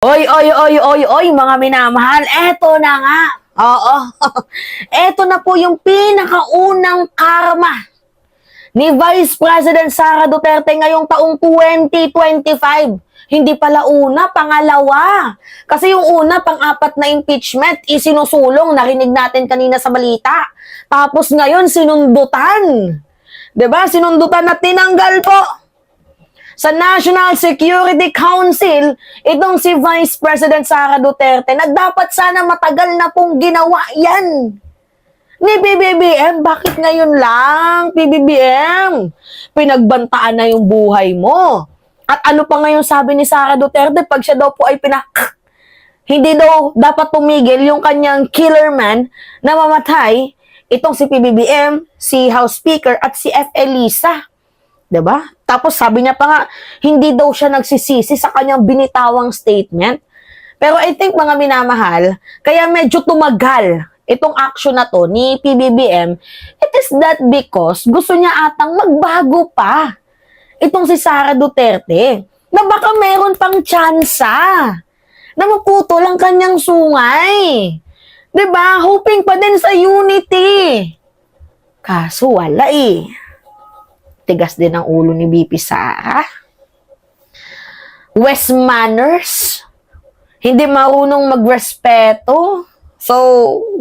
Oy, oy, oy, oy, oy, mga minamahal, eto na nga. Oo. Eto na po yung pinakaunang karma ni Vice President Sara Duterte ngayong taong 2025. Hindi pala una, pangalawa. Kasi yung una, pang-apat na impeachment, isinusulong, narinig natin kanina sa balita. Tapos ngayon, sinundutan. 'Di ba? Sinundutan na tinanggal po sa National Security Council, itong si Vice President Sara Duterte, na dapat sana matagal na pong ginawa yan. Ni PBBM, bakit ngayon lang, PBBM? Pinagbantaan na yung buhay mo. At ano pa ngayon sabi ni Sara Duterte, pag siya daw po ay hindi daw dapat tumigil yung kanyang killer man na mamatay, itong si PBBM, si House Speaker, at si F. Elisa. 'Di ba? Tapos sabi niya pa nga, hindi daw siya nagsisisi sa kanyang binitawang statement. Pero I think mga minamahal, kaya medyo tumagal itong action na to ni PBBM, it is that because gusto niya atang magbago pa itong si Sara Duterte, na baka meron pang tsansa na maputol ang kanyang sungay. 'Di ba? Hoping pa din sa unity. Kaso wala eh. Tigas din ang ulo ni BP Sara. West manners. Hindi marunong magrespeto. So,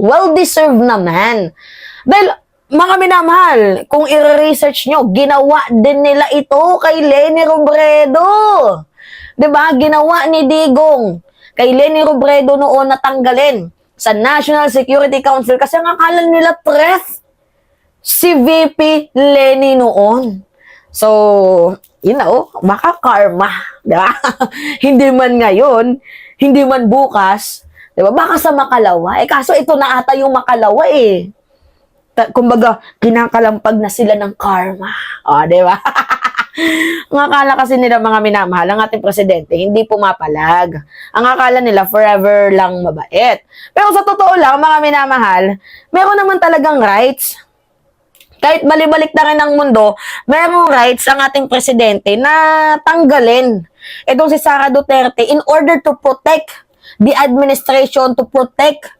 well-deserved naman. Dahil, mga minamahal, kung i-research nyo, ginawa din nila ito kay Leni Robredo. 'Di ba? Ginawa ni Digong kay Leni Robredo noon natanggalin sa National Security Council kasi ang akala nila threat si VP Leni noon. So, baka karma, di ba? Hindi man ngayon, hindi man bukas, di ba? Baka sa makalawa. Kaso ito na ata yung makalawa eh. Kumbaga, kinakalampag na sila ng karma. O, di ba? Ang akala kasi nila mga minamahal, ang ating presidente, hindi pumapalag. Ang akala nila, forever lang mabait. Pero sa totoo lang, mga minamahal, meron naman talagang rights. Kahit balibalik na rin ang mundo, merong rights ang ating presidente na tanggalin itong si Sara Duterte in order to protect the administration, to protect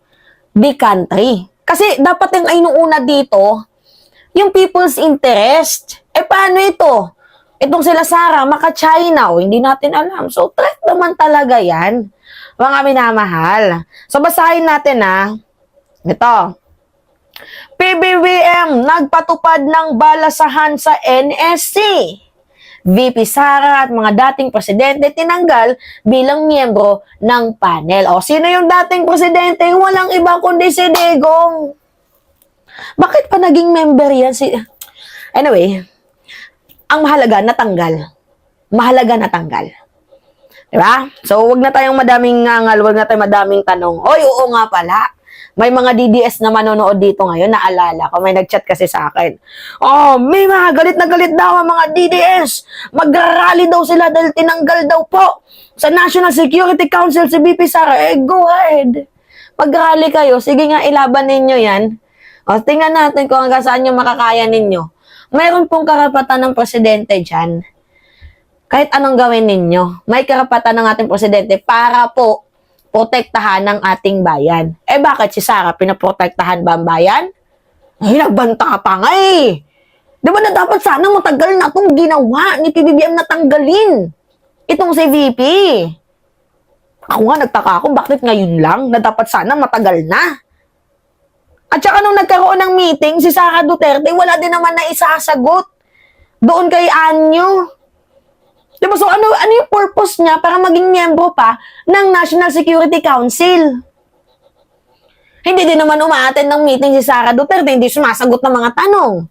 the country. Kasi dapat yung inuuna dito, yung people's interest. Paano ito? Itong sila Sara, maka-China, hindi natin alam. So, threat naman talaga yan, mga minamahal. So, basahin natin ito. PBBM nagpatupad ng balasahan sa NSC. VP Sara at mga dating presidente tinanggal bilang miyembro ng panel. O, sino yung dating presidente? Walang iba kundi si Digong. Bakit pa naging member yan si... Anyway, ang mahalaga, natanggal. Mahalaga, natanggal. Diba? So, wag na tayong madaming ngangal, wag na tayong madaming tanong. Oy, oo nga pala. May mga DDS na manonood dito ngayon, naalala ko, may nag-chat kasi sa akin. Oh, may mga galit na galit daw ang mga DDS. Magrarally daw sila dahil tinanggal daw po sa National Security Council si BP Sara. Go ahead. Mag-rally kayo. Sige nga, ilaban ninyo yan. O, tingnan natin kung hanggang saan yung makakaya ninyo. Mayroon pong karapatan ng presidente dyan. Kahit anong gawin ninyo, may karapatan ng ating presidente para po protektahan ng ating bayan. Bakit si Sara pinaprotektahan ba ang bayan? Nagbanta pa nga eh. Di ba na dapat sana matagal na itong ginawa ni PBBM na tanggalin itong si VP? Ako nga nagtaka ako, bakit ngayon lang na dapat sana matagal na? At saka nung nagkaroon ng meeting, si Sara Duterte, wala din naman na isasagot doon kay Anyo. Diba? So, ano yung purpose niya para maging miyembro pa ng National Security Council? Hindi din naman umaattend ng meeting si Sara Duterte, hindi sumasagot ng mga tanong.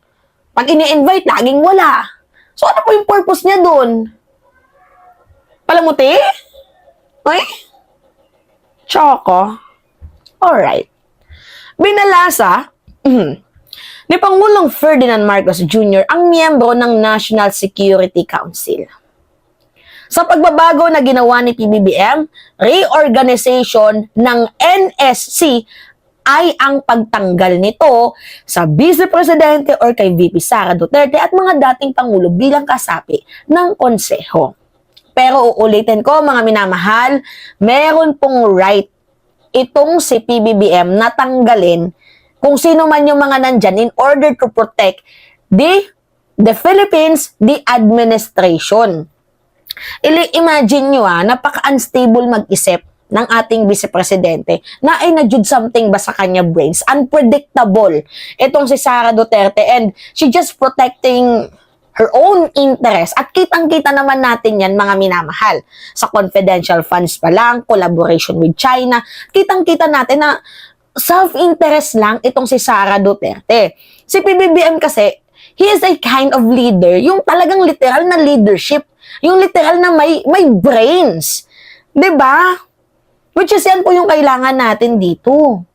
Pag ini-invite, laging wala. So, ano po yung purpose niya doon? Palamuti? Oy? Choco? Alright. Binalasa ni Pangulong Ferdinand Marcos Jr. ang miyembro ng National Security Council. Sa pagbabago na ginawa ni PBBM, reorganization ng NSC ay ang pagtanggal nito sa Vice Presidente or kay VP Sara Duterte at mga dating Pangulo bilang kasapi ng Konseho. Pero uulitin ko, mga minamahal, meron pong right itong si PBBM na tanggalin kung sino man yung mga nandyan in order to protect the Philippines, the administration. Imagine nyo napaka-unstable mag-isip ng ating vice-presidente na ay na-jude something ba sa kanya brains. Unpredictable. Itong si Sara Duterte and she just protecting her own interest. At kitang-kita naman natin yan, mga minamahal. Sa confidential funds pa lang, collaboration with China, kitang-kita natin na self-interest lang itong si Sara Duterte. Si PBBM kasi, he is a kind of leader, yung talagang literal na leadership, yung literal na may brains. 'Di ba? Which is yan po yung kailangan natin dito.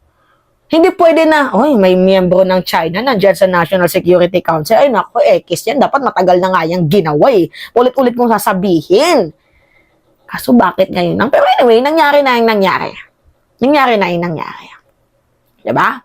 Hindi pwede na, may miyembro ng China nandiyan sa National Security Council. Ay naku, X yan. Dapat matagal na nga yung ginawa Ulit-ulit kong sasabihin. Kaso bakit ngayon? Pero anyway, nangyari na yung nangyari. Diba?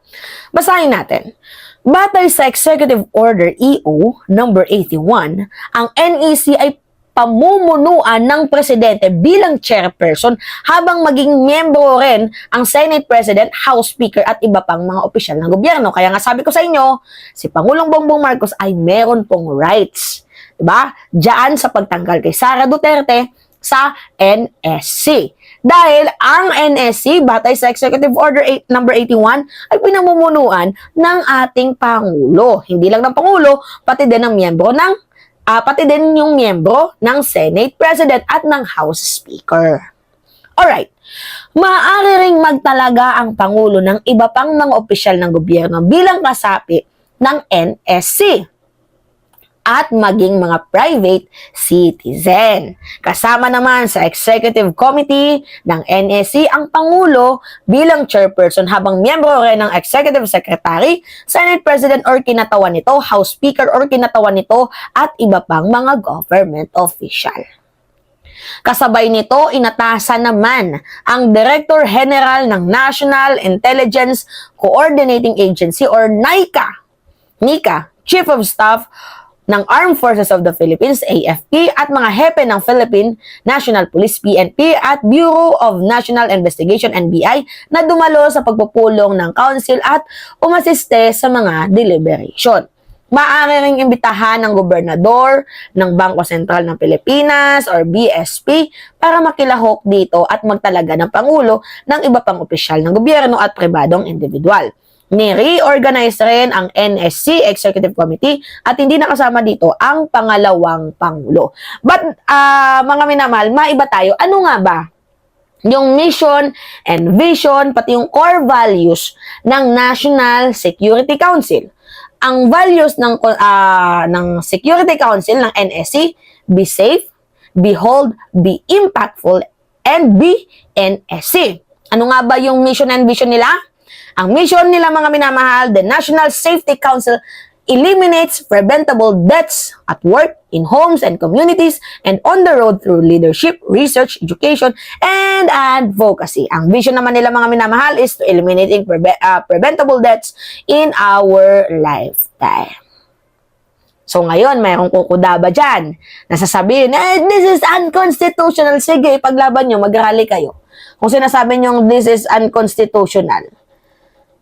Basahin natin. Batay sa Executive Order EO number 81, ang NEC ay pamumunuan ng presidente bilang chairperson habang maging miyembro rin ang Senate President, House Speaker at iba pang mga opisyal ng gobyerno. Kaya nga sabi ko sa inyo, si Pangulong Bongbong Marcos ay meron pong rights. Diba? Diyan sa pagtanggal kay Sara Duterte sa NSC. Dahil ang NSC, batay sa Executive Order number 81, ay pinamumunuan ng ating Pangulo. Hindi lang ng Pangulo, pati din ng miyembro pati din yung miyembro ng Senate President at ng House Speaker. Alright. Maaari ring magtalaga ang Pangulo ng iba pang mga opisyal ng gobyerno bilang kasapi ng NSC at maging mga private citizen. Kasama naman sa Executive Committee ng NSC ang Pangulo bilang chairperson habang miyembro rin ng Executive Secretary, Senate President or kinatawan nito, House Speaker or kinatawan nito at iba pang mga government official. Kasabay nito, inatasan naman ang Director General ng National Intelligence Coordinating Agency or NICA, Chief of Staff ng Armed Forces of the Philippines, AFP, at mga hepe ng Philippine National Police, PNP, at Bureau of National Investigation, NBI, na dumalo sa pagpupulong ng Council at umasiste sa mga deliberation. Maaari ring imbitahan ng gobernador ng Bangko Sentral ng Pilipinas or BSP para makilahok dito at magtalaga ng Pangulo ng iba pang opisyal ng gobyerno at pribadong individual. Ni-reorganize rin ang NSC Executive Committee at hindi nakasama dito ang pangalawang Pangulo. But, mga minamahal, maiba tayo. Ano nga ba yung mission and vision, pati yung core values ng National Security Council? Ang values ng Security Council ng NSC, be safe, be hold, be impactful, and be NSC. Ano nga ba yung mission and vision nila? Ang mission nila, mga minamahal, the National Safety Council eliminates preventable deaths at work, in homes and communities, and on the road through leadership, research, education, and advocacy. Ang vision naman nila, mga minamahal, is to eliminating preventable deaths in our lifetime. So ngayon, mayroong kukudaba dyan. Nasasabihin, this is unconstitutional. Sige, paglaban nyo, mag-rally kayo. Kung sinasabi nyo, this is unconstitutional.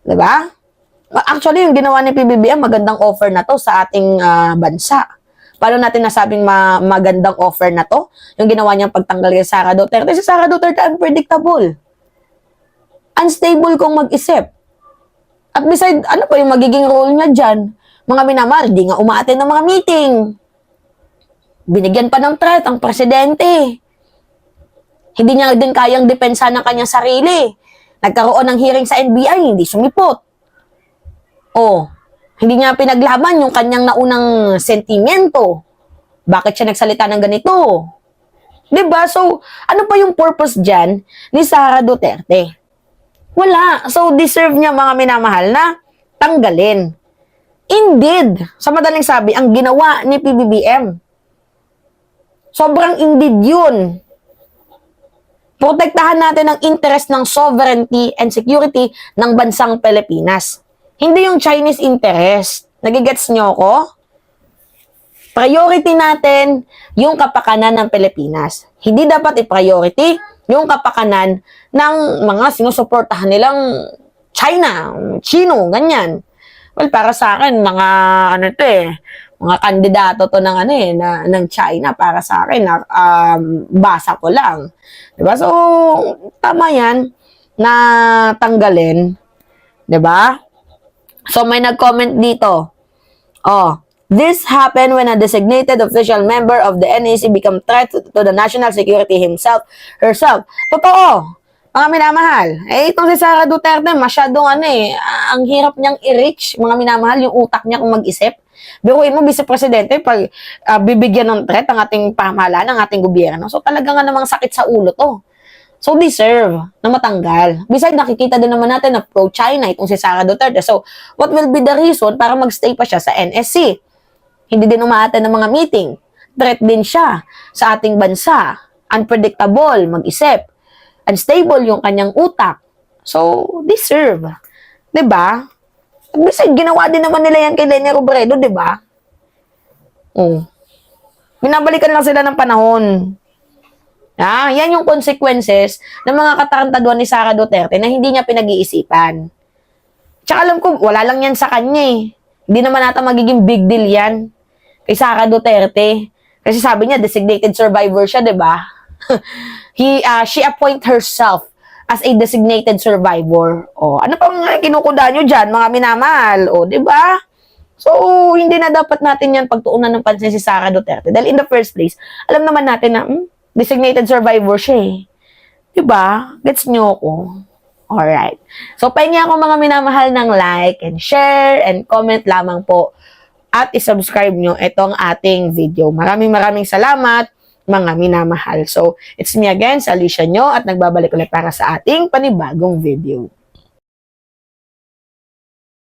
Diba? Actually, yung ginawa ni PBBM, magandang offer na to sa ating bansa. Paano natin nasabing magandang offer na to? Yung ginawa niyang pagtanggal kay Sara Duterte. Si Sara Duterte, unpredictable. Unstable kung mag-isip. At beside, ano pa yung magiging role niya dyan? Mga minamahal, di nga umaattend ng mga meeting. Binigyan pa ng threat ang presidente. Hindi niya din kayang depensa ng kanyang sarili. Nagkaroon ng hearing sa NBI, hindi sumipot. Hindi niya pinaglaban yung kanyang naunang sentimento. Bakit siya nagsalita ng ganito? Diba? So, ano pa yung purpose dyan ni Sara Duterte? Wala. So, deserve niya, mga minamahal, na tanggalin. Indeed, sa madaling sabi, ang ginawa ni PBBM, sobrang indeed yun. Protektahan natin ang interest ng sovereignty and security ng bansang Pilipinas. Hindi yung Chinese interest. Nagigets nyo ko? Priority natin yung kapakanan ng Pilipinas. Hindi dapat i-priority yung kapakanan ng mga sinusuportahan nilang China, Chino, ganyan. Well, para sa akin, mga mga kandidato to ng ng China para sa akin na basa ko lang. 'Di ba? So, tama 'yan na tanggalin, 'di ba? So, may nag-comment dito. Oh, this happened when a designated official member of the NEC become threat to the national security herself. Totoo. Mga minamahal. Itong si Sara Duterte, masyadong ang hirap niyang i-reach, mga minamahal, yung utak niya kung mag-isip. Biruin mo, vice-presidente, pag bibigyan ng threat ang ating pamahalaan, ang ating gobyerno. So, talaga nga namang sakit sa ulo to. So, deserve na matanggal. Besides, nakikita din naman natin na pro-China itong si Sara Duterte. So, what will be the reason para magstay pa siya sa NSC? Hindi din umaattend ng mga meeting. Threat din siya sa ating bansa. Unpredictable, mag-isip. Unstable yung kanyang utak. So, deserve. 'Di ba? Besides, ginawa din naman nila yan kay Leni Robredo, 'di ba? Binabalikan lang sila ng panahon. Yan yung consequences ng mga katarantaduan ni Sara Duterte na hindi niya pinag-iisipan. Tsaka alam ko, wala lang yan sa kanya eh. Hindi naman nata magiging big deal yan kay Sara Duterte. Kasi sabi niya, designated survivor siya, 'di ba? She appoint herself as a designated survivor. Ano pang kinukuda nyo dyan, mga minamahal? 'Di ba? So, hindi na dapat natin yan pagtuunan ng pansin si Sara Duterte. Dahil in the first place, alam naman natin na designated survivor siya eh. 'Di ba? Gets nyo ko. Alright. So, pahingi ako mga minamahal ng like and share and comment lamang po. At isubscribe nyo itong ating video. Maraming salamat mga minamahal. So, it's me again, Alicia Nyo, at nagbabalik ulit para sa ating panibagong video.